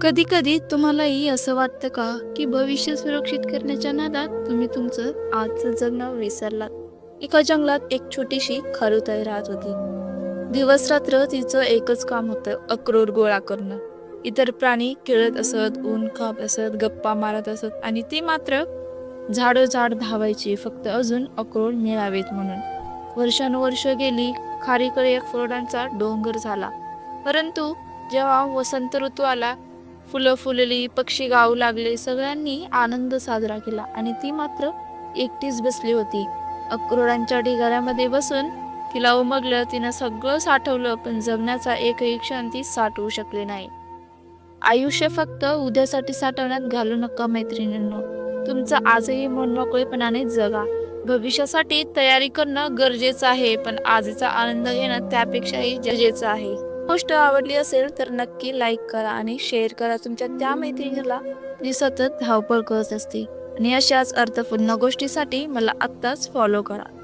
कधी कधी तुम्हालाही असं वाटतं का की भविष्य सुरक्षित करण्याच्या नादात तुम्ही तुमचं आजचं जगणं विसरलात. एका जंगलात एक छोटीशी खारुताई राहत होती. दिवस रात्र तिचं एकच काम होतं, अक्रोड गोळा करणं. इतर प्राणी खेळत असत, ऊन खात असत, गप्पा मारत असत आणि ती मात्र झाडोझाड धावायची फक्त अजून अक्रोड मिळावेत म्हणून. वर्षानुवर्ष गेली, खारीकडे अक्रोडांचा डोंगर झाला. परंतु जेव्हा वसंत ऋतू आला, फुलं फुलली, पक्षी गाऊ लागले, सगळ्यांनी आनंद साजरा केला आणि ती मात्र एकटीच बसली होती. अक्रोडांच्या ढिगाऱ्यामध्ये बसून तिला उमगलं, तिनं सगळं साठवलं, पण जगण्याचा एकही क्षण ती साठवू शकली नाही. आयुष्य फक्त उद्यासाठी साठवण्यात घालू नका मैत्रिणींनो. तुमचं आजही मनमोकळेपणाने जगा. भविष्यासाठी तयारी करणं गरजेचं आहे, पण आजचा आनंद घेणं त्यापेक्षाही गरजेचं आहे. गोष्ट आवडली असेल तर नक्की लाईक करा आणि शेअर करा तुमच्या त्या मैत्रिणीला जी सतत धावपळ करत असते. आणि अशाच अर्थपूर्ण गोष्टीसाठी मला आत्ताच फॉलो करा.